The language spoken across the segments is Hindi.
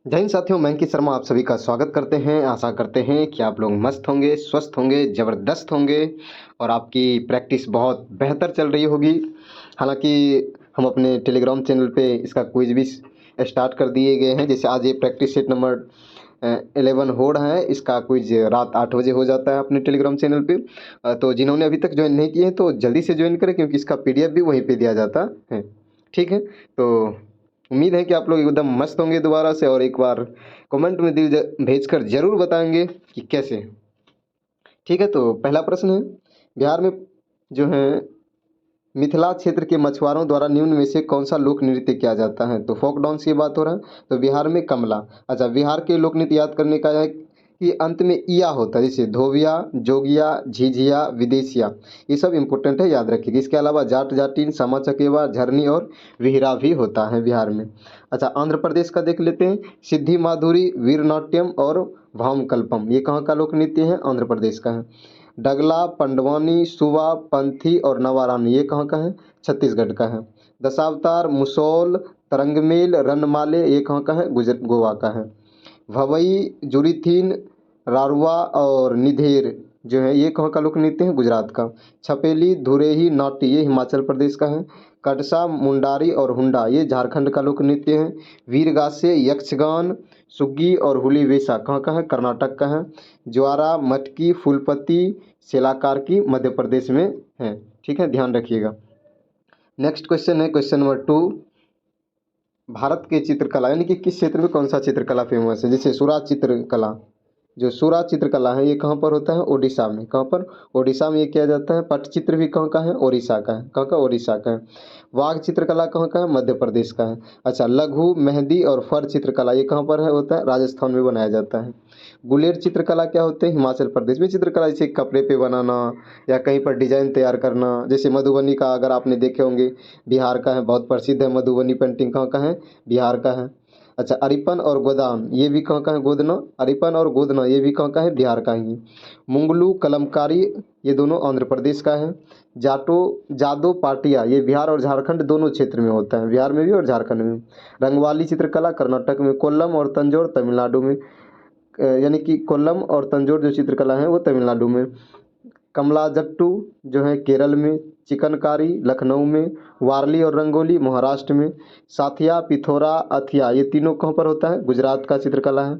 जय हिंद साथियों, मैं अंकित शर्मा आप सभी का स्वागत करते हैं। आशा करते हैं कि आप लोग मस्त होंगे, स्वस्थ होंगे, ज़बरदस्त होंगे और आपकी प्रैक्टिस बहुत बेहतर चल रही होगी। हालांकि हम अपने टेलीग्राम चैनल पे इसका क्विज भी स्टार्ट कर दिए गए हैं। जैसे आज ये प्रैक्टिस सेट नंबर 11 हो रहा है। इसका क्विज रात 8 बजे हो जाता है अपने टेलीग्राम चैनल पे। तो जिन्होंने अभी तक ज्वाइन नहीं किए हैं तो जल्दी से ज्वाइन करें, क्योंकि इसका PDF भी वहीं पे दिया जाता है। ठीक है, तो उम्मीद है कि आप लोग एकदम मस्त होंगे दोबारा से, और एक बार कमेंट में दिल भेजकर जरूर बताएंगे कि कैसे। ठीक है, तो पहला प्रश्न है, बिहार में जो है मिथिला क्षेत्र के मछुआरों द्वारा निम्न में से कौन सा लोक नृत्य किया जाता है? तो फोक डांस की बात हो रहा है। तो बिहार में कमला। अच्छा, बिहार के लोक नृत्य याद करने का है कि अंत में इया होता है, जैसे धोबिया, जोगिया, झिझिया, विदेशिया। ये सब इंपॉर्टेंट है, याद रखिएगा। इसके अलावा जाट जाटिन, सामा चकेवा, झरनी और विहिरा भी होता है बिहार में। अच्छा, आंध्र प्रदेश का देख लेते हैं। सिद्धि माधुरी, वीरनाट्यम और भामकल्पम, ये कहाँ का लोक नृत्य है? आंध्र प्रदेश का है। डगला, पंडवानी, सुवा, पंथी और नवारानी, ये कहाँ का है? छत्तीसगढ़ का है। दशावतार, मुसौल, तरंगमेल, रनमाले, ये कहाँ का है? गोवा का है। भवई, जुरीथीन, रारुआ और निधेर जो है ये कहाँ का लोक नृत्य है? गुजरात का। छपेली, धुरेही, नाटी, ये हिमाचल प्रदेश का है। कटसा, मुंडारी और हुंडा, ये झारखंड का लोक नृत्य है। वीरगासे, यक्षगान, सुग्गी और हुली वेशा कहाँ का है? कर्नाटक का है। ज्वारा, मटकी, फूलपति, सेलाकार की मध्य प्रदेश में है। ठीक है, ध्यान रखिएगा। नेक्स्ट क्वेश्चन है क्वेश्चन नंबर 2। भारत के चित्रकला यानी कि किस क्षेत्र में कौन सा चित्रकला फेमस है? जैसे सुरा चित्रकला, जो सूरा चित्रकला है ये कहाँ पर होता है? ओडिशा में। कहाँ पर? ओडिशा में ये किया जाता है। पटचित्र भी कहाँ का है? ओडिशा का है। कहाँ का? ओडिशा का है। वाघ चित्रकला कहाँ का है? मध्य प्रदेश का है। अच्छा, लघु, मेहंदी और फर चित्रकला ये कहाँ पर है? होता है राजस्थान में बनाया जाता है। गुलेर चित्रकला क्या होते हैं? हिमाचल प्रदेश में। चित्रकला जैसे कपड़े पे बनाना या कहीं पर डिजाइन तैयार करना। जैसे मधुबनी का अगर आपने देखे होंगे, बिहार का है, बहुत प्रसिद्ध है मधुबनी पेंटिंग। कहाँ का है? बिहार का है। अच्छा, अरिपन और गोदान ये भी कहाँ का है? गोदना। अरिपन और गोदना ये भी कहाँ का है? बिहार का ही। मुंगलू, कलमकारी, ये दोनों आंध्र प्रदेश का है। जाटो, जादो, पाटिया ये बिहार और झारखंड दोनों क्षेत्र में होता है, बिहार में भी और झारखंड में। रंगवाली चित्रकला कर्नाटक में। कोल्लम और तंजौर तमिलनाडु में। यानी कि कोल्लम और तंजौर जो चित्रकला है वो तमिलनाडु में। कमलाजट्टू जो है केरल में। चिकनकारी लखनऊ में। वारली और रंगोली महाराष्ट्र में। साथिया, पिथौरा, अथिया ये तीनों कहाँ पर होता है? गुजरात का चित्रकला है।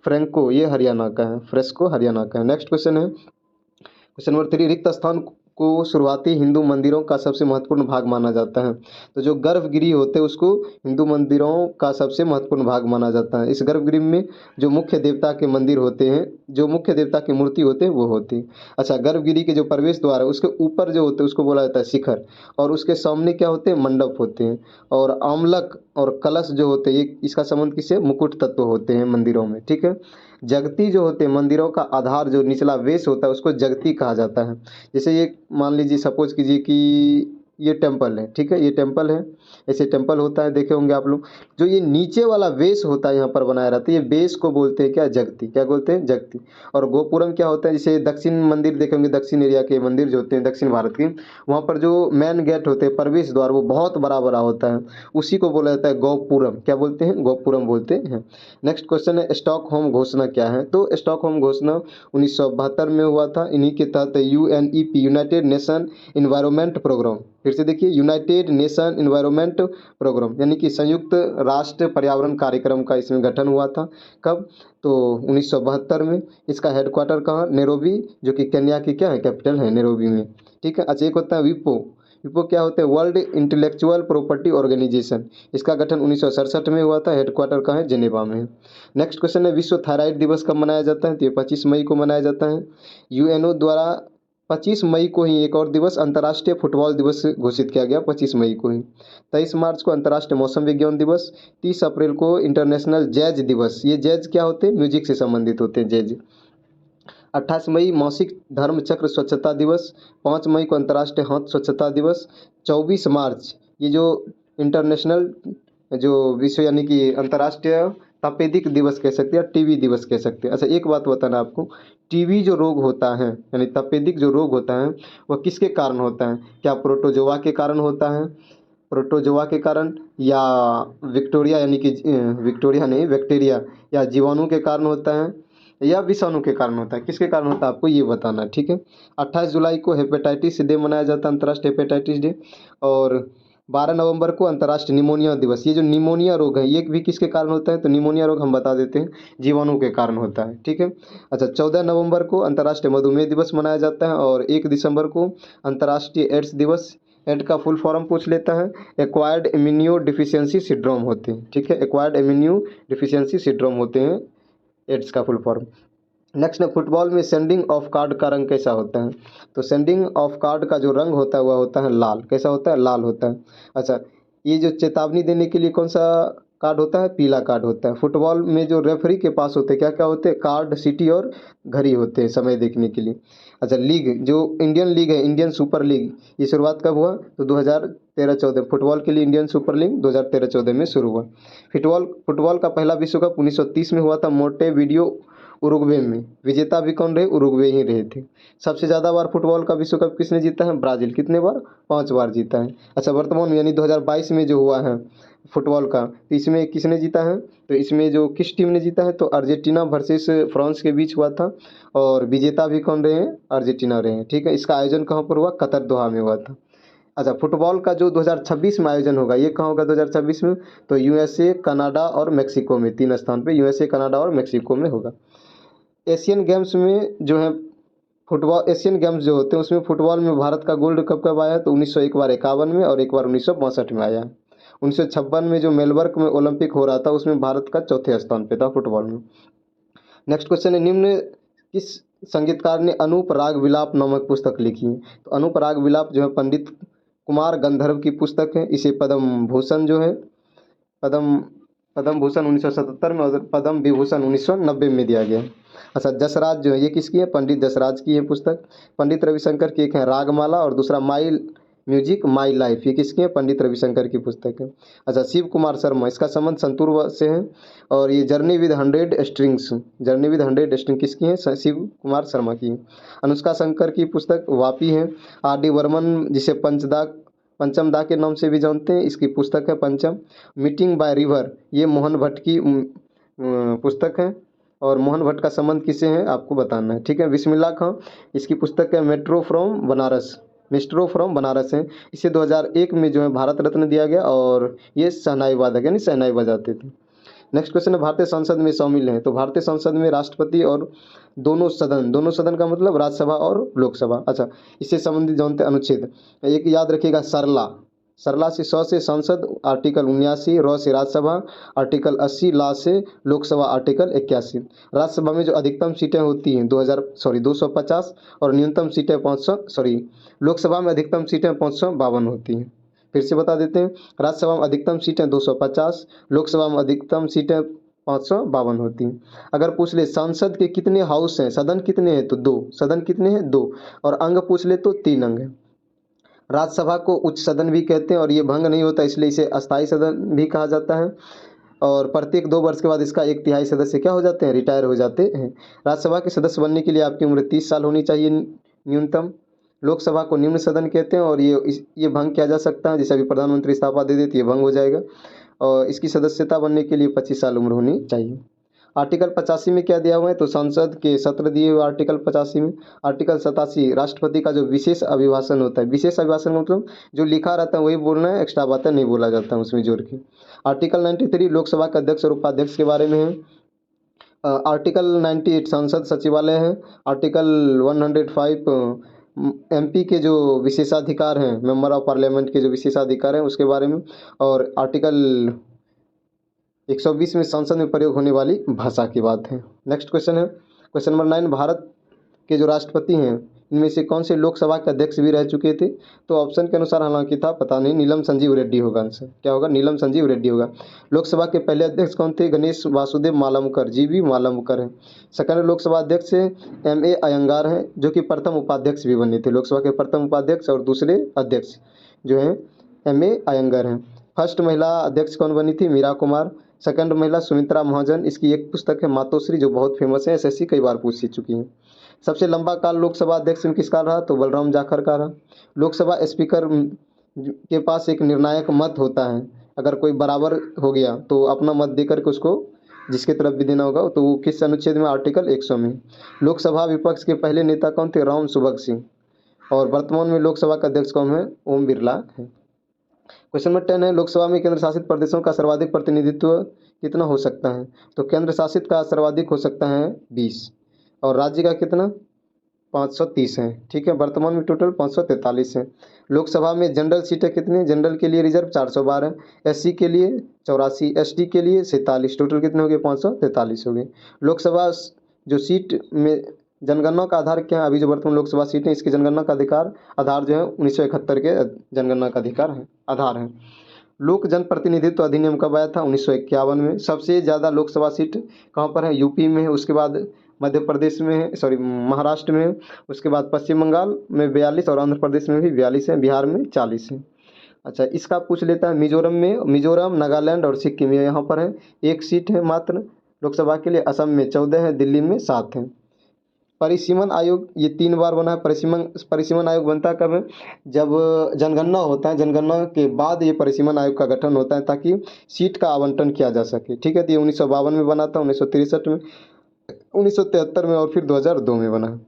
फ्रेंको ये हरियाणा का है। फ्रेस्को हरियाणा का है। नेक्स्ट क्वेश्चन है क्वेश्चन नंबर 3। रिक्त स्थान को शुरुआती हिंदू मंदिरों का सबसे महत्वपूर्ण भाग माना जाता है। तो जो गर्भगृह होते हैं उसको हिंदू मंदिरों का सबसे महत्वपूर्ण भाग माना जाता है। इस गर्भगृह में जो मुख्य देवता के मंदिर होते हैं, जो मुख्य देवता की मूर्ति होते हैं वो होती है। अच्छा, गर्भगृह के जो प्रवेश द्वार है उसके ऊपर जो होते हैं उसको बोला जाता है शिखर, और उसके सामने क्या होते हैं? मंडप होते हैं। और आमलक और कलश जो होते हैं ये इसका संबंध किससे? मुकुट तत्व होते हैं मंदिरों में। ठीक है। जगती जो होते हैं मंदिरों का आधार जो निचला वेश होता है उसको जगती कहा जाता है। जैसे ये मान लीजिए, सपोज कीजिए कि ये टेम्पल है। ठीक है, ये टेम्पल है, ऐसे टेम्पल होता है, देखे होंगे आप लोग। जो ये नीचे वाला वेश होता है यहाँ पर बनाया रहता है, ये बेस को बोलते हैं क्या? जगती। क्या बोलते हैं? जगती। और गोपुरम क्या होता है? जैसे दक्षिण मंदिर देखे होंगे, दक्षिण एरिया के मंदिर जो होते हैं दक्षिण भारत के, वहाँ पर जो मेन गेट होते हैं, प्रवेश द्वार, वो बहुत बड़ा बड़ा होता है, उसी को बोला जाता है गोपुरम। क्या बोलते हैं? गोपुरम बोलते हैं। नेक्स्ट क्वेश्चन है, स्टॉकहोम घोषणा क्या है? तो स्टॉकहोम घोषणा 1972 में हुआ था। इन्हीं के तहत UNEP, United Nation environment programme, फिर से देखिए, यूनाइटेड नेशन इन्वायरमेंट प्रोग्राम यानी कि संयुक्त राष्ट्र पर्यावरण कार्यक्रम का इसमें गठन हुआ था। कब? तो 1972 में। इसका हेडक्वार्टर कहाँ? नैरोबी, जो कि केन्या की क्या है? कैपिटल है, नैरोबी में। ठीक है। अच्छा, एक होता है विपो। विपो क्या होता है? World Intellectual Property Organization. इसका गठन 1967 में हुआ था। हेडक्वार्टर कहाँ है? जेनेवा में है। नेक्स्ट क्वेश्चन है, विश्व थायराइड दिवस कब मनाया जाता है? तो ये 25 मई को मनाया जाता है। UNO द्वारा 25 मई को ही एक और दिवस, अंतर्राष्ट्रीय फुटबॉल दिवस घोषित किया गया 25 मई को ही। 23 मार्च को अंतर्राष्ट्रीय मौसम विज्ञान दिवस। 30 अप्रैल को इंटरनेशनल जैज दिवस। ये जैज क्या होते हैं? म्यूजिक से संबंधित होते हैं, जैज। 28 मई मासिक धर्म चक्र स्वच्छता दिवस। 5 मई को अंतर्राष्ट्रीय हाथ स्वच्छता दिवस। 24 मार्च ये जो इंटरनेशनल जो विश्व यानी कि अंतर्राष्ट्रीय तपेदिक दिवस कह सकते हैं, टीबी दिवस कह सकते हैं। अच्छा, एक बात बताना आपको, टीबी जो रोग होता है यानी तपेदिक जो रोग होता है वह किसके कारण होता है? क्या प्रोटोजोआ के कारण होता है? प्रोटोजोआ के कारण, या विक्टोरिया यानी कि विक्टोरिया नहीं, बैक्टीरिया या जीवाणु के कारण होता है, या विषाणु के कारण होता है? किसके कारण होता है आपको ये बताना है, ठीक है। 28 जुलाई को हेपेटाइटिस डे मनाया जाता है, अंतर्राष्ट्रीय हेपेटाइटिस डे। और 12 नवंबर को अंतर्राष्ट्रीय निमोनिया दिवस। ये जो निमोनिया रोग है ये भी किसके कारण होता है? तो निमोनिया रोग हम बता देते हैं, जीवाणु के कारण होता है, ठीक है। अच्छा, 14 नवंबर को अंतर्राष्ट्रीय मधुमेह दिवस मनाया जाता है, और 1 दिसंबर को अंतर्राष्ट्रीय एड्स दिवस। एड का फुल फॉर्म पूछ लेता है, एक्वायर्ड इम्यूनो डिफिशियंसी सिंड्रोम होते हैं, ठीक है। एक्वायर्ड इम्यूनो डिफिशियंसी सिंड्रोम होते हैं एड्स का फुल फॉर्म। नेक्स्ट है, फुटबॉल में सेंडिंग ऑफ कार्ड का रंग कैसा होता है? तो सेंडिंग ऑफ कार्ड का जो रंग होता है वह होता है लाल। कैसा होता है? लाल होता है। अच्छा, ये जो चेतावनी देने के लिए कौन सा कार्ड होता है? पीला कार्ड होता है। फुटबॉल में जो रेफरी के पास होते हैं क्या क्या होते हैं? कार्ड, सीटी और घड़ी होते हैं समय देखने के लिए। अच्छा, लीग, जो इंडियन लीग है, इंडियन सुपर लीग, ये शुरुआत कब हुआ? तो 2013-14 फुटबॉल के लिए इंडियन सुपर लीग 2013-14 में शुरू हुआ। फुटबॉल फुटबॉल का पहला विश्व कप 1930 में हुआ था, मोंटेवीडियो उरुग्वे में। विजेता भी कौन रहे? उरुग्वे ही रहे थे। सबसे ज़्यादा बार फुटबॉल का विश्व कप किसने जीता है? ब्राज़ील। कितने बार? 5 बार जीता है। अच्छा, वर्तमान में यानी 2022 में जो हुआ है फुटबॉल का, तो इसमें किसने जीता है? तो इसमें जो किस टीम ने जीता है? तो अर्जेंटीना वर्सेस फ्रांस के बीच हुआ था, और विजेता भी कौन रहे हैं? अर्जेंटीना रहे हैं, ठीक है। इसका आयोजन कहाँ पर हुआ? कतर, दोहा में हुआ था। अच्छा, फुटबॉल का जो 2026 में आयोजन होगा, ये कहाँ होगा 2026 में? तो यूएसए, कनाडा और मेक्सिको में, 3 स्थान पे यूएसए, कनाडा और मेक्सिको में होगा। एशियन गेम्स में जो है फुटबॉल, एशियन गेम्स जो होते हैं उसमें फुटबॉल में भारत का गोल्ड कब कब आया है? तो 1901 बार 51 में, और एक बार 1962 में आया है। 1956 में जो मेलबर्न में ओलंपिक हो रहा था उसमें भारत का चौथे स्थान पे था फुटबॉल में। नेक्स्ट क्वेश्चन है, निम्न किस संगीतकार ने अनूप राग विलाप नामक पुस्तक लिखी है? तो अनूप राग विलाप जो है पंडित कुमार गंधर्व की पुस्तक है। इसे पद्म भूषण जो है, पद्म पद्म भूषण 1977 में, और पद्म विभूषण 1990 में दिया गया। अच्छा, जसराज जो है ये किसकी है? पंडित जसराज की है पुस्तक। पंडित रविशंकर की एक है रागमाला, और दूसरा माई म्यूजिक माई लाइफ, ये किसकी है? पंडित रविशंकर की पुस्तक है। अच्छा, शिव कुमार शर्मा, इसका संबंध संतूर से है, और ये journey with 100 strings, journey with 100 string किसकी है? शिव कुमार शर्मा की है। अनुष्का शंकर की पुस्तक वापी है। आर डी वर्मन, जिसे पंचम दा के नाम से भी जानते हैं, इसकी पुस्तक है पंचम। मीटिंग बाय रिवर, ये मोहन भट्ट की पुस्तक है, और मोहन भट्ट का संबंध किससे है आपको बताना है, ठीक है। बिस्मिल्लाह खां, इसकी पुस्तक है metro from Banaras, maestro from Banaras है। इसे 2001 में जो है भारत रत्न दिया गया, और ये शहनाई वादक यानी शहनाई बजाते थे। नेक्स्ट क्वेश्चन है, भारतीय संसद में शामिल हैं? तो भारतीय संसद में राष्ट्रपति और दोनों सदन का मतलब राज्यसभा और लोकसभा। अच्छा, इससे संबंधित जानते हैं अनुच्छेद, एक याद रखिएगा, सरला, सरला से 100 से संसद, आर्टिकल 79, र से राज्यसभा, आर्टिकल 80, ला से लोकसभा, आर्टिकल 81। राज्यसभा में जो अधिकतम सीटें होती हैं 250, और न्यूनतम सीटें 500, लोकसभा में अधिकतम सीटें 552 होती हैं। फिर से बता देते हैं, राज्यसभा में अधिकतम सीटें 250, लोकसभा में अधिकतम सीटें 552 होती हैं। अगर पूछ ले संसद के कितने हाउस हैं, सदन कितने हैं? तो 2, सदन कितने हैं? 2, और अंग पूछ ले तो 3 अंग हैं। राज्यसभा को उच्च सदन भी कहते हैं, और ये भंग नहीं होता इसलिए इसे अस्थायी सदन भी कहा जाता है, और प्रत्येक 2 वर्ष के बाद इसका 1/3 सदस्य क्या हो जाते हैं? रिटायर हो जाते हैं। राज्यसभा के सदस्य बनने के लिए आपकी उम्र 30 साल होनी चाहिए न्यूनतम। लोकसभा को निम्न सदन कहते हैं, और ये भंग किया जा सकता है, जैसे अभी प्रधानमंत्री इस्तीफा दे देते ये भंग हो जाएगा, और इसकी सदस्यता बनने के लिए 25 साल उम्र होनी चाहिए। आर्टिकल 85 में क्या दिया हुआ है? तो संसद के सत्र दिए हुए आर्टिकल 85 में। आर्टिकल 87, राष्ट्रपति का जो विशेष अभिभाषण होता है, विशेष अभिभाषण मतलब जो लिखा रहता है वही बोलना है, एक्स्ट्रा बातें नहीं बोला जाता है उसमें जोड़ के। आर्टिकल 93 लोकसभा के अध्यक्ष और उपाध्यक्ष के बारे में है। आर्टिकल 98 संसद सचिवालय है। आर्टिकल 105 एमपी के जो विशेषाधिकार हैं, मेंबर ऑफ पार्लियामेंट के जो विशेषाधिकार हैं उसके बारे में, और आर्टिकल 120 में संसद में प्रयोग होने वाली भाषा की बात है। नेक्स्ट क्वेश्चन है, क्वेश्चन नंबर 9, भारत के जो राष्ट्रपति हैं इनमें से कौन से लोकसभा के अध्यक्ष भी रह चुके थे? तो ऑप्शन के अनुसार हालांकि था, पता नहीं, नीलम संजीव रेड्डी होगा आंसर। क्या होगा? नीलम संजीव रेड्डी होगा। लोकसभा के पहले अध्यक्ष कौन थे? गणेश वासुदेव मालवकर, जीवी मालवकर हैं। सेकंड लोकसभा अध्यक्ष एम.ए. अयंगार हैं, जो कि प्रथम उपाध्यक्ष भी बने थे। लोकसभा के प्रथम उपाध्यक्ष और दूसरे अध्यक्ष जो हैं एम.ए. अयंगार हैं। फर्स्ट महिला अध्यक्ष कौन बनी थी? मीरा कुमार। सेकंड महिला सुमित्रा महाजन, इसकी एक पुस्तक है मातोश्री जो बहुत फेमस है, एसएससी कई बार पूछ चुकी है। सबसे लंबा काल लोकसभा अध्यक्ष में किसका रहा? तो बलराम जाखड़ का रहा। लोकसभा स्पीकर के पास एक निर्णायक मत होता है। अगर कोई बराबर हो गया तो अपना मत दे करके उसको जिसके तरफ भी देना होगा, तो वो किस अनुच्छेद में, आर्टिकल 100 में। लोकसभा विपक्ष के पहले नेता कौन थे? राम सुभग सिंह। और वर्तमान में लोकसभा का अध्यक्ष कौन है? ओम बिरला है। क्वेश्चन नंबर 10 है, लोकसभा में केंद्र शासित प्रदेशों का सर्वाधिक प्रतिनिधित्व कितना हो सकता है? तो केंद्र शासित का सर्वाधिक हो सकता है 20, और राज्य का कितना? 530 है। ठीक है, वर्तमान में टोटल 543 है। लोकसभा में जनरल सीटें कितनी? जनरल के लिए रिजर्व 412, एससी के लिए 84, एसटी के लिए 47, टोटल कितने हो गए? 543 हो गए। लोकसभा जो सीट में जनगणना का आधार क्या है? अभी जो वर्तमान लोकसभा सीट है इसकी जनगणना का अधिकार आधार जो है 1971 के जनगणना का अधिकार है, आधार है। लोक जनप्रतिनिधित्व अधिनियम कब आया था? 1951 में। सबसे ज़्यादा लोकसभा सीट कहाँ पर है? यूपी में है, उसके बाद मध्य प्रदेश में है, सॉरी महाराष्ट्र में है, उसके बाद पश्चिम बंगाल में 42 और आंध्र प्रदेश में भी 42 है, बिहार में 40 है। अच्छा, इसका पूछ लेता है मिजोरम में, मिजोरम, नागालैंड और सिक्किम ये यहाँ पर है, एक सीट है मात्र लोकसभा के लिए। असम में 14 है, दिल्ली में 7 है। परिसीमन आयोग ये 3 बार बना है। परिसीमन आयोग बनता कब है? जब जनगणना होता है, जनगणना के बाद ये परिसीमन आयोग का गठन होता है ताकि सीट का आवंटन किया जा सके। ठीक है, तो ये 1952 में बना था, 1963 में, 1973 में और फिर 2002 में बना।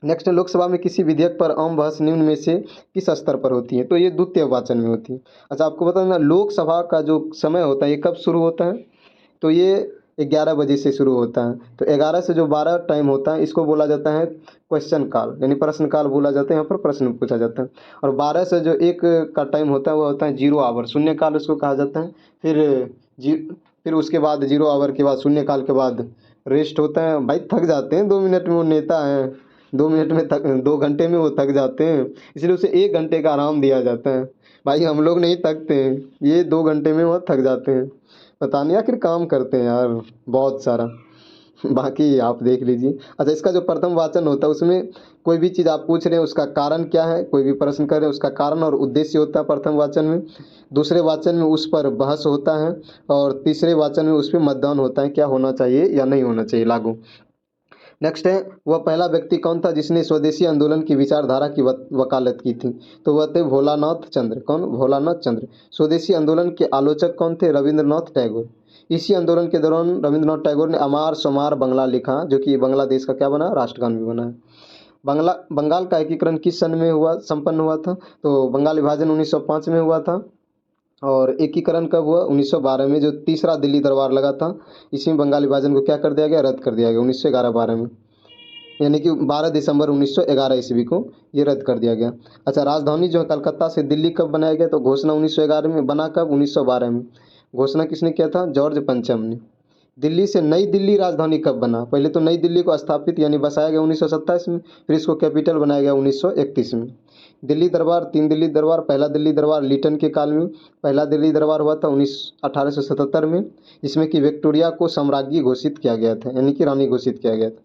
नेक्स्ट है, लोकसभा में किसी विधेयक पर आम बहस निम्न में से किस स्तर पर होती है? तो ये द्वितीय वाचन में होती है। अच्छा, आपको बताना लोकसभा का जो समय होता है ये कब शुरू होता है? तो ये 11 बजे से शुरू होता है। तो 11 से जो 12 टाइम होता है इसको बोला जाता है क्वेश्चन काल, यानी प्रश्न काल बोला जाता है। यहाँ पर प्रश्न पूछा जाता है। और 12 से जो 1 का टाइम होता है वो होता है 0 आवर, शून्य काल उसको कहा जाता है। फिर उसके बाद 0 आवर के बाद, शून्य काल के बाद रेस्ट होता है। भाई थक जाते हैं 2 मिनट में, वो नेता हैं, 2 मिनट में थक, 2 घंटे में वो थक जाते हैं, इसलिए उसे 1 घंटे का आराम दिया जाता है। भाई हम लोग नहीं थकते हैं, ये 2 घंटे में वो थक जाते हैं। पता नहीं आखिर काम करते हैं यार बहुत सारा। बाकी आप देख लीजिए। अच्छा, इसका जो प्रथम वाचन होता है उसमें कोई भी चीज़ आप पूछ रहे हैं उसका कारण क्या है, कोई भी प्रश्न कर रहे हैं उसका कारण और उद्देश्य होता है प्रथम वाचन में। दूसरे वाचन में उस पर बहस होता है, और तीसरे वाचन में उस पर मतदान होता है क्या होना चाहिए या नहीं होना चाहिए लागू। नेक्स्ट है, वह पहला व्यक्ति कौन था जिसने स्वदेशी आंदोलन की विचारधारा की वकालत की थी? तो वह थे भोलानाथ चंद्र। कौन? भोलानाथ चंद्र। स्वदेशी आंदोलन के आलोचक कौन थे? रविंद्रनाथ टैगोर। इसी आंदोलन के दौरान रविंद्रनाथ टैगोर ने अमार सोमार बंगला लिखा, जो कि बांग्लादेश का क्या बना? राष्ट्रगान भी बना है। बंगाल का एकीकरण किस सन में हुआ, संपन्न हुआ था? तो बंगाल विभाजन 1905 में हुआ था। और एकीकरण कब हुआ? 1912 में, जो तीसरा दिल्ली दरबार लगा था इसमें बंगाल विभाजन को क्या कर दिया गया? रद्द कर दिया गया 1911-12 में, यानी कि 12 दिसंबर 1911 ईस्वी को ये रद्द कर दिया गया। अच्छा, राजधानी जो है कलकत्ता से दिल्ली कब बनाया गया? तो घोषणा 1911 में, बना कब? 1912 में। घोषणा किसने किया था? जॉर्ज पंचम ने। दिल्ली से नई दिल्ली राजधानी कब बना? पहले तो नई दिल्ली को स्थापित यानी बसाया गया 1927 में, फिर इसको कैपिटल बनाया गया 1931 में। दिल्ली दरबार, 3 दिल्ली दरबार। पहला दिल्ली दरबार लिटन के काल में पहला दिल्ली दरबार हुआ था 1877 में, जिसमें कि विक्टोरिया को सम्राज्ञी घोषित किया गया था, यानी कि रानी घोषित किया गया था।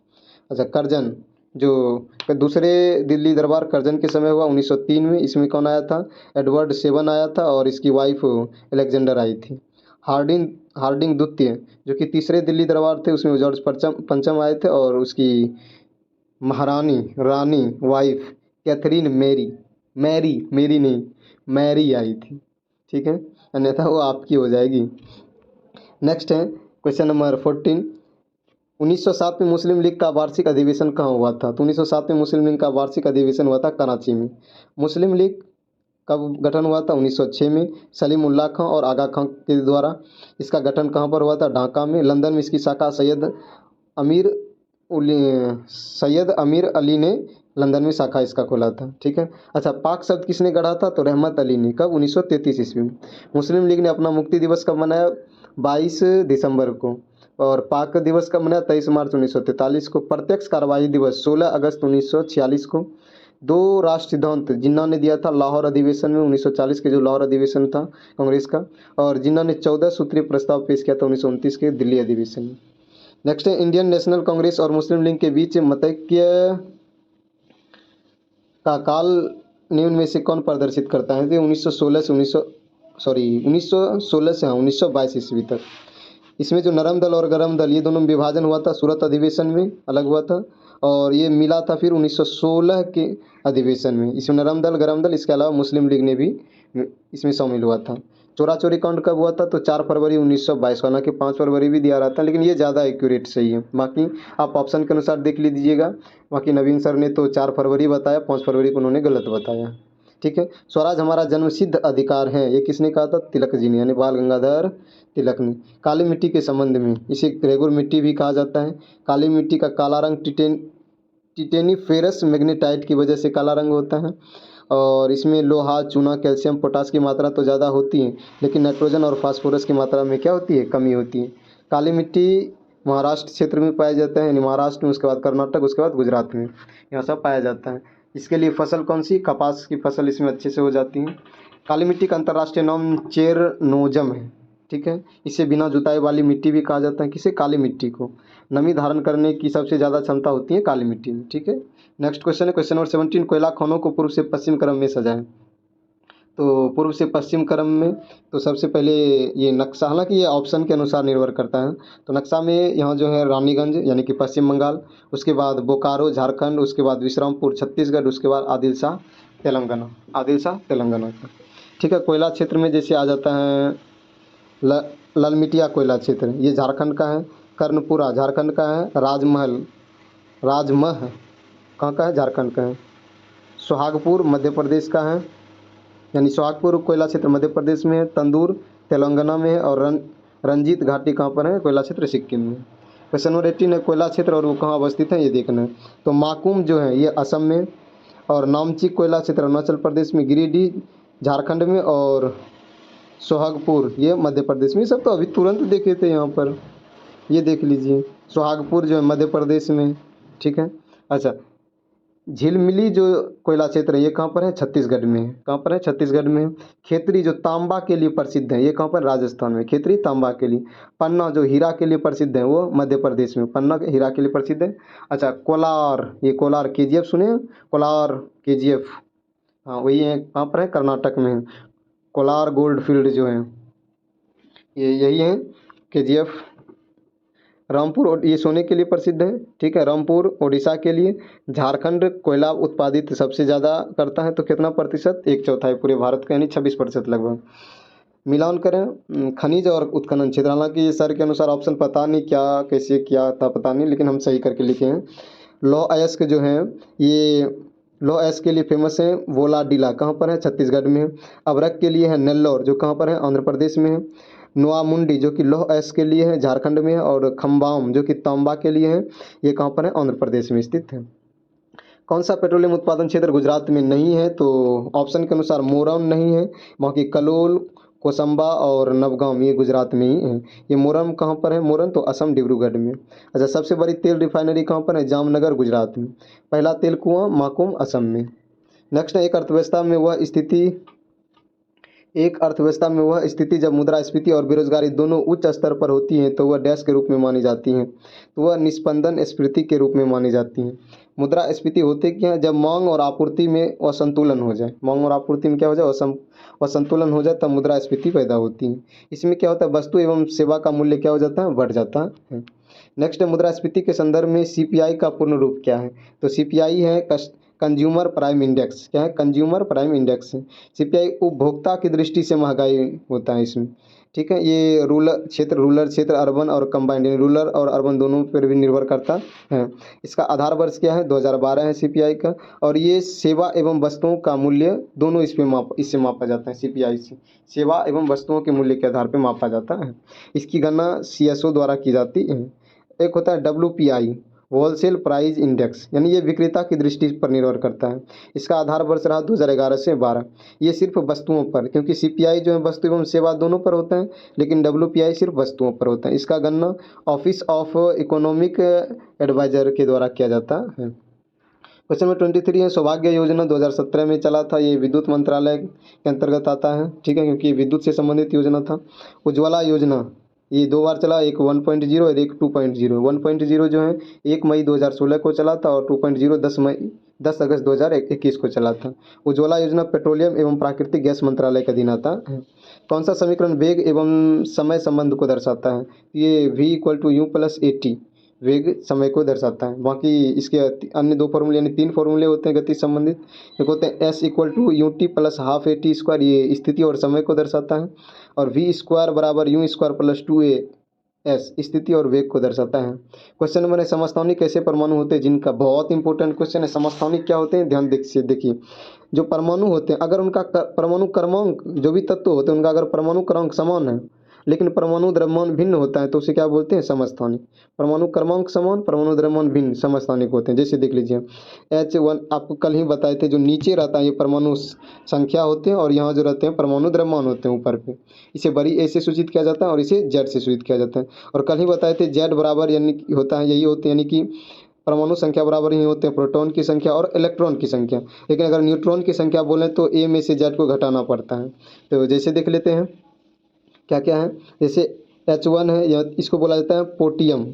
अच्छा, करजन जो दूसरे दिल्ली दरबार करजन के समय हुआ 1903 में, इसमें कौन आया था? एडवर्ड सेवन आया था और इसकी वाइफ एलेक्जेंडर आई थी। हार्डिंग द्वितीय जो कि तीसरे दिल्ली दरबार थे उसमें जॉर्ज पंचम आए थे, और उसकी महारानी, रानी, वाइफ कैथरीन मेरी नहीं, मैरी आई थी। ठीक है, अन्यथा वो आपकी हो जाएगी। नेक्स्ट है क्वेश्चन नंबर 14, 1907 में मुस्लिम लीग का वार्षिक अधिवेशन कहाँ हुआ था? तो 1907 में मुस्लिम लीग का वार्षिक अधिवेशन हुआ था कराची में। मुस्लिम लीग कब गठन हुआ था? 1906 में, सलीमुल्लाह खां और आगा खां के द्वारा। इसका गठन कहाँ पर हुआ था? ढाका में। लंदन में इसकी शाखा सैयद अमीर अली ने लंदन में शाखा इसका खोला था। ठीक है। अच्छा, पाक शब्द किसने गढ़ा था? तो रहमत अली ने। कब? 1933 ईस्वी में। मुस्लिम लीग ने अपना मुक्ति दिवस कब मनाया? 22 दिसंबर को। और पाक दिवस कब मनाया? 23 मार्च 1943 को। प्रत्यक्ष कार्रवाई दिवस 16 अगस्त 1946 को। 2 राष्ट्र सिद्धांत जिन्ना ने दिया था लाहौर अधिवेशन में 1940 के, जो लाहौर अधिवेशन था कांग्रेस का, और जिन्ना ने 14 सूत्रीय प्रस्ताव पेश किया था 1929 के दिल्ली अधिवेशन में। नेक्स्ट है, इंडियन नेशनल कांग्रेस और मुस्लिम लीग के बीच मतैक्य का काल निम्न में से कौन प्रदर्शित करता है? 1916 से 1922 ईस्वी तक। इसमें जो नरम दल और गरम दल ये दोनों में विभाजन हुआ था, सूरत अधिवेशन में अलग हुआ था, और ये मिला था फिर 1916 के अधिवेशन में। इसमें नरम दल गरम दल, इसके अलावा मुस्लिम लीग ने भी इसमें शामिल हुआ था। चोरा चोरी कांड कब हुआ था? तो 4 फरवरी 1922 को, हालांकि 5 फरवरी भी दिया रहता है, लेकिन ये ज़्यादा एक्यूरेट सही है। बाकी आप ऑप्शन के अनुसार देख लीजिएगा। बाकी नवीन सर ने तो 4 फरवरी बताया, 5 फरवरी को उन्होंने गलत बताया। ठीक है। स्वराज हमारा जन्मसिद्ध अधिकार है, ये किसने कहा था? तिलक जी ने, यानी बाल गंगाधर तिलक ने। काली मिट्टी के संबंध में, इसे रेगुर मिट्टी भी कहा जाता है। काली मिट्टी का काला रंग टिटेनिफेरस मैग्नेटाइट की वजह से काला रंग होता है। और इसमें लोहा, चूना, कैल्शियम, पोटास की मात्रा तो ज़्यादा होती है, लेकिन नाइट्रोजन और फास्फोरस की मात्रा में क्या होती है? कमी होती है। काली मिट्टी महाराष्ट्र क्षेत्र में पाया जाता है, यानी महाराष्ट्र में, उसके बाद कर्नाटक, उसके बाद गुजरात में, यहाँ सब पाया जाता है। इसके लिए फसल कौन सी? कपास की फसल इसमें अच्छे से हो जाती है। काली मिट्टी का अंतर्राष्ट्रीय नाम चेरनोजम है। ठीक है। इसे बिना जुताई वाली मिट्टी भी कहा जाता है। किसे? काली मिट्टी को। नमी धारण करने की सबसे ज़्यादा क्षमता होती है काली मिट्टी में। ठीक है। नेक्स्ट क्वेश्चन है क्वेश्चन नंबर 17। कोयला खानों को पूर्व से पश्चिम क्रम में सजाएं। तो पूर्व से पश्चिम क्रम में, तो सबसे पहले ये नक्शा, हालांकि ये ऑप्शन के अनुसार निर्भर करता है। तो नक्शा में यहाँ जो है रानीगंज यानी कि पश्चिम बंगाल, उसके बाद बोकारो झारखंड, उसके बाद विश्रामपुर छत्तीसगढ़, उसके बाद आदिल शाह तेलंगाना, आदिल शाह तेलंगाना का। ठीक है। कोयला क्षेत्र में जैसे आ जाता है ललमिटिया कोयला क्षेत्र, ये झारखंड का है। कर्णपुरा झारखंड का है। राजमह कहाँ का है? झारखंड का है। सुहागपुर मध्य प्रदेश का है, यानी सुहागपुर कोयला क्षेत्र मध्य प्रदेश में है। तंदूर तेलंगाना में है। और रंजीत घाटी कहाँ पर है? कोयला क्षेत्र सिक्किम में। क्वेश्चन नंबर 18 है कोयला क्षेत्र और वो कहाँ अवस्थित है, ये देखना है। तो माकुम जो है ये असम में, और नामचिक कोयला क्षेत्र अरुणाचल प्रदेश में, गिरिडीह झारखंड में, और सोहागपुर ये मध्य प्रदेश में। ये सब तो अभी तुरंत देखे थे यहाँ पर, ये देख लीजिए। सोहागपुर जो है मध्य प्रदेश में। ठीक है। अच्छा, झिलमिली जो कोयला क्षेत्र है ये कहाँ पर है? छत्तीसगढ़ में है। कहाँ पर है? छत्तीसगढ़ में है। खेतरी जो तांबा के लिए प्रसिद्ध है, ये कहाँ पर? राजस्थान में। खेतरी तांबा के लिए। पन्ना जो हीरा के लिए प्रसिद्ध है, वो मध्य प्रदेश में। पन्ना हीरा के लिए प्रसिद्ध है। अच्छा, कोलार, ये कोलार KGF सुने हैं? कोलार KGF, हाँ वही है। कहाँ पर है? कर्नाटक में है। कोलार गोल्ड फील्ड जो है ये यही है KGF। रामपुर ये सोने के लिए प्रसिद्ध है। ठीक है। रामपुर उड़ीसा के लिए। झारखंड कोयला उत्पादित सबसे ज़्यादा करता है, तो कितना प्रतिशत? 1/4 पूरे भारत का, यानी 26% लगभग। मिलान करें खनिज और उत्खनन क्षेत्र, हालांकि ये सर के अनुसार ऑप्शन पता नहीं क्या कैसे किया था, पता नहीं, लेकिन हम सही करके लिखे हैं। लौह अयस्क जो है ये लौह अयस्क के लिए फेमस है। वोलाडीला कहाँ पर है? छत्तीसगढ़ में है। अभ्रक के लिए है नेल्लौर, जो कहाँ पर है? आंध्र प्रदेश में है। नोआमुंडी जो कि लौह अयस्क के लिए है, झारखंड में है। और खम्बाम जो कि तांबा के लिए है, ये कहाँ पर है? आंध्र प्रदेश में स्थित है। कौन सा पेट्रोलियम उत्पादन क्षेत्र गुजरात में नहीं है? तो ऑप्शन के अनुसार मोरन नहीं है, बाकी कलोल, कोसंबा और नवगाम ये गुजरात में ही है। ये मोरन कहाँ पर है? मोरन तो असम डिब्रूगढ़ में। अच्छा, सबसे बड़ी तेल रिफाइनरी कहाँ पर है? जामनगर गुजरात में। पहला तेल कुआं माकुम असम में। नेक्स्ट है एक अर्थव्यवस्था में वह स्थिति जब मुद्रास्फीति और बेरोजगारी दोनों उच्च स्तर पर होती हैं तो वह डैश के रूप में मानी जाती हैं, तो वह निस्पंदन स्फीति के रूप में मानी जाती हैं। मुद्रास्फीति होते क्या है? जब मांग और आपूर्ति में असंतुलन हो जाए, मांग और आपूर्ति में क्या हो जाए? असंतुलन हो जाए, तब मुद्रास्फीति पैदा होती है। इसमें क्या होता है? वस्तु एवं सेवा का मूल्य क्या हो जाता है? बढ़ जाता है। नेक्स्ट है मुद्रास्फीति के संदर्भ में CPI का पूर्ण रूप क्या है? तो CPI है कंज्यूमर प्राइम इंडेक्स। क्या है? कंज्यूमर प्राइम इंडेक्स है। CPI उपभोक्ता की दृष्टि से महंगाई होता है इसमें। ठीक है। ये रूरल क्षेत्र, अर्बन और कंबाइंड, रूरल और अर्बन दोनों पर भी निर्भर करता है। इसका आधार वर्ष क्या है? 2012 है CPI का। और ये सेवा एवं वस्तुओं का मूल्य दोनों इससे मापा जाता है। CPI से सेवा एवं वस्तुओं के मूल्य के आधार पर मापा जाता है। इसकी गणना CSO द्वारा की जाती है। एक होता है WPI, होलसेल प्राइस इंडेक्स, यानी ये विक्रेता की दृष्टि पर निर्भर करता है। इसका आधार वर्ष रहा 2011 से 12। ये सिर्फ वस्तुओं पर, क्योंकि CPI जो है वस्तु एवं सेवा दोनों पर होता है, लेकिन WPI सिर्फ वस्तुओं पर होता है। इसका गणना ऑफिस ऑफ इकोनॉमिक एडवाइजर के द्वारा किया जाता है। क्वेश्चन नंबर 23 है सौभाग्य योजना 2017 में चला था, ये विद्युत मंत्रालय के अंतर्गत आता है। ठीक है, क्योंकि विद्युत से संबंधित योजना था। उज्ज्वला योजना ये 2 बार चला, एक 1.0 और एक 2.0। 1.0 जो है 1 मई 2016 को चला था, और 2.0 10 अगस्त 2021 को चला था। उज्ज्वला योजना पेट्रोलियम एवं प्राकृतिक गैस मंत्रालय का अधीन आता है। कौन सा समीकरण वेग एवं समय संबंध को दर्शाता है? ये V = U + AT। वेग समय को दर्शाता है। बाकी इसके अन्य 2 फॉर्मूले यानी 3 फॉर्मूले होते हैं गति संबंधित। एक होते हैं S equal to u t plus half a t square, ये स्थिति और समय को दर्शाता है। और वी स्क्वायर बराबर u square plus 2a S स्थिति और वेग को दर्शाता है। क्वेश्चन नंबर है समस्थानिक ऐसे परमाणु होते हैं जिनका, बहुत इंपॉर्टेंट क्वेश्चन है। समस्थानिक क्या होते हैं, ध्यान देखिए, जो परमाणु होते हैं अगर उनका परमाणु क्रमांक, जो भी तत्व होते हैं उनका अगर परमाणु क्रमांक समान है लेकिन परमाणु द्रव्यमान भिन्न होता है तो उसे क्या बोलते हैं, समस्थानिक। परमाणु क्रमांक समान, परमाणु द्रव्यमान भिन्न, समस्थानिक होते हैं। जैसे देख लीजिए H1 आपको कल ही बताए थे, जो नीचे रहता है ये परमाणु संख्या होते हैं और यहाँ जो रहते हैं परमाणु द्रव्यमान होते हैं ऊपर पे। इसे बड़ी ए से सूचित किया जाता है और इसे जेड से सूचित किया जाता है। और कल ही बताए थे जेड बराबर यानी होता है, यही होते हैं यानी कि परमाणु संख्या बराबर ही होते हैं प्रोटॉन की संख्या और इलेक्ट्रॉन की संख्या। लेकिन अगर न्यूट्रॉन की संख्या बोलें तो ए में से जेड को घटाना पड़ता है। तो जैसे देख लेते हैं क्या क्या है। जैसे H1 है, या इसको बोला जाता है प्रोटियम,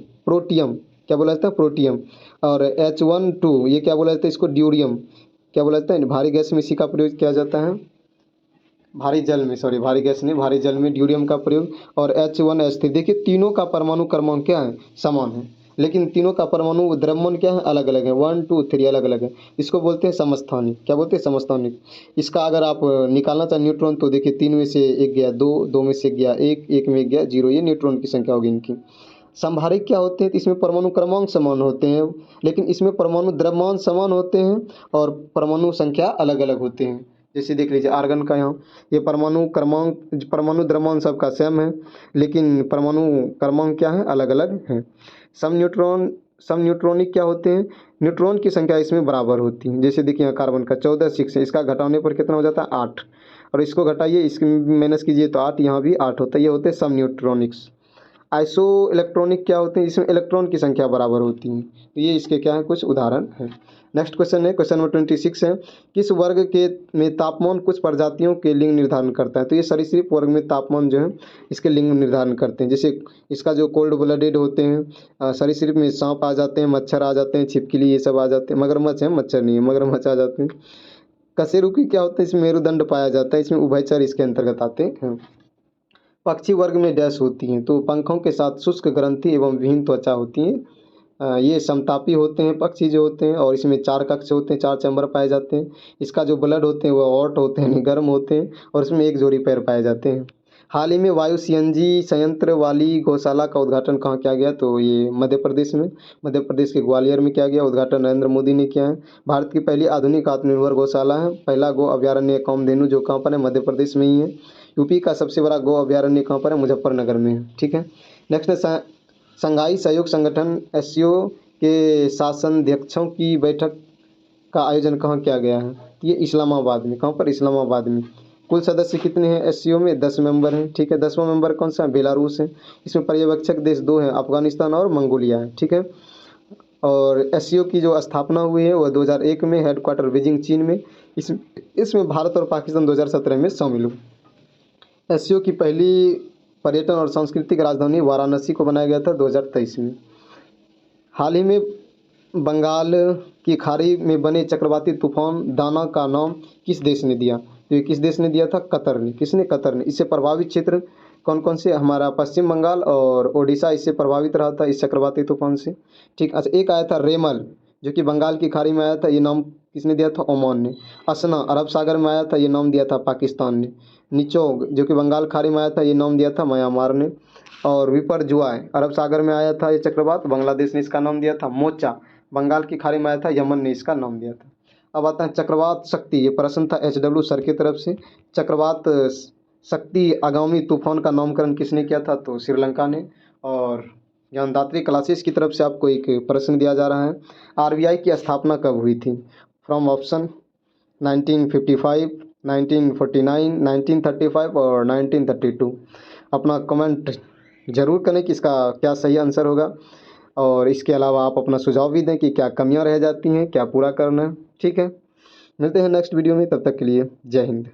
क्या बोला जाता है, प्रोटियम। और H12 ये क्या बोला जाता है, इसको ड्यूरियम, क्या बोला जाता है, भारी गैस में इसी का प्रयोग किया जाता है, भारी जल में, सॉरी भारी गैस नहीं, भारी जल में ड्यूरियम का प्रयोग। और H1H3, देखिए तीनों का परमाणु क्रमांक क्या है, समान है, लेकिन तीनों का परमाणु द्रव्यमान क्या है, अलग अलग है, 1 2 3 अलग अलग है। इसको बोलते हैं समस्थानिक। क्या बोलते हैं, समस्थानिक। इसका अगर आप निकालना चाहें न्यूट्रॉन तो देखिए 3 में से 1 गया 2, 2 में से 1 गया 1, 1 में 1 गया 0, ये न्यूट्रॉन की संख्या होगी इनकी। संभारिक क्या होते हैं, तो इसमें परमाणु क्रमांक समान होते हैं लेकिन इसमें परमाणु द्रव्यमान समान होते हैं और परमाणु संख्या अलग अलग होते हैं। जैसे देख लीजिए आर्गन का, यहाँ ये परमाणु क्रमांक, परमाणु द्रव्यमान सबका सेम है लेकिन परमाणु क्रमांक क्या है, अलग अलग हैं। सम न्यूट्रॉनिक क्या होते हैं, न्यूट्रॉन की संख्या इसमें बराबर होती है। जैसे देखिए यहाँ कार्बन का 14 6 है, इसका घटाने पर कितना हो जाता है, 8, और इसको घटाइए, इसकी माइनस कीजिए तो 8, यहाँ भी 8 होता है। ये होते हैं सम न्यूट्रॉनिक्स। आइसो इलेक्ट्रॉनिक क्या होते हैं, इसमें इलेक्ट्रॉन की संख्या बराबर होती है। तो ये इसके क्या है, कुछ उदाहरण हैं। नेक्स्ट क्वेश्चन है, क्वेश्चन नंबर 26 है, किस वर्ग के में तापमान कुछ प्रजातियों के लिंग निर्धारण करता है। तो ये सरीसृप वर्ग में तापमान जो है इसके लिंग निर्धारण करते हैं। जैसे इसका जो कोल्ड ब्लडेड होते हैं, सरीसृप में सांप आ जाते हैं, मच्छर आ जाते हैं, छिपकली ये सब आ जाते हैं, मगरमच्छ है, मच्छर नहीं है, मगरमच्छ आ जाते हैं। कशेरुकी क्या होता है, इसमें मेरुदंड पाया जाता है, इसमें उभयचर इसके अंतर्गत आते हैं। पक्षी वर्ग में डैश होती हैं, तो पंखों के साथ शुष्क ग्रंथि एवं विहीन त्वचा होती है। ये समतापी होते हैं पक्षी जो होते हैं, और इसमें 4 कक्ष होते हैं, 4 चैम्बर पाए जाते हैं। इसका जो ब्लड होते हैं वो हॉट होते हैं, गर्म होते हैं, और इसमें 1 जोड़ी पैर पाए जाते हैं। हाल ही में वायु सीएनजी संयंत्र वाली गौशाला का उद्घाटन कहाँ किया गया, तो ये मध्य प्रदेश में, मध्य प्रदेश के ग्वालियर में किया गया। उद्घाटन नरेंद्र मोदी ने किया है। भारत की पहली आधुनिक आत्मनिर्भर गौशाला है। पहला गो अभ्यारण्य कामधेनु जो कहाँ पर है, मध्य प्रदेश में ही है। यूपी का सबसे बड़ा गो अभ्यारण्य कहाँ पर है, मुजफ्फरनगर में है। ठीक है। नेक्स्ट है संघाई सहयोग संगठन एससीओ के शासनाध्यक्षों की बैठक का आयोजन कहाँ किया गया है, ये इस्लामाबाद में। कहाँ पर, इस्लामाबाद में। कुल सदस्य कितने हैं एससीओ में, 10 मेंबर हैं। ठीक है। 10वां मेंबर कौन सा है, बेलारूस है। इसमें पर्यवेक्षक देश 2 हैं, अफगानिस्तान और मंगोलिया है। ठीक है। और एससीओ की जो स्थापना हुई है वह 2001 में, हेडक्वार्टर बीजिंग चीन में। इसमें भारत और पाकिस्तान 2017 में शामिल हुए। एससीओ की पहली पर्यटन और सांस्कृतिक राजधानी वाराणसी को बनाया गया था 2023 में। हाल ही में बंगाल की खाड़ी में बने चक्रवाती तूफान दाना का नाम किस देश ने दिया, तो ये किस देश ने दिया था, कतर ने। किसने, कतर ने। इससे प्रभावित क्षेत्र कौन कौन से, हमारा पश्चिम बंगाल और ओडिशा इससे प्रभावित रहा था इस चक्रवाती तूफान से। ठीक। अच्छा, एक आया था रेमल जो कि बंगाल की खाड़ी में आया था, ये नाम किसने दिया था, ओमान ने। असना अरब सागर में आया था, ये नाम दिया था पाकिस्तान ने। निचोग जो कि बंगाल खाड़ी में आया था, ये नाम दिया था म्यांमार ने। और विपरजुआय अरब सागर में आया था ये चक्रवात, बांग्लादेश ने इसका नाम दिया था। मोचा बंगाल की खाड़ी में आया था, यमन ने इसका नाम दिया था। अब आता है चक्रवात शक्ति, ये प्रश्न था HW सर की तरफ से। चक्रवात शक्ति आगामी तूफान का नामकरण किसने किया था, तो श्रीलंका ने। और ज्ञानदात्री क्लासेस की तरफ से आपको एक प्रश्न दिया जा रहा है, आरबीआई की स्थापना कब हुई थी। फ्रॉम ऑप्शन 1955, 1949, 1935 और 1932। अपना कमेंट जरूर करें कि इसका क्या सही आंसर होगा, और इसके अलावा आप अपना सुझाव भी दें कि क्या कमियां रह जाती हैं, क्या पूरा करना है। ठीक है। मिलते हैं नेक्स्ट वीडियो में, तब तक के लिए जय हिंद।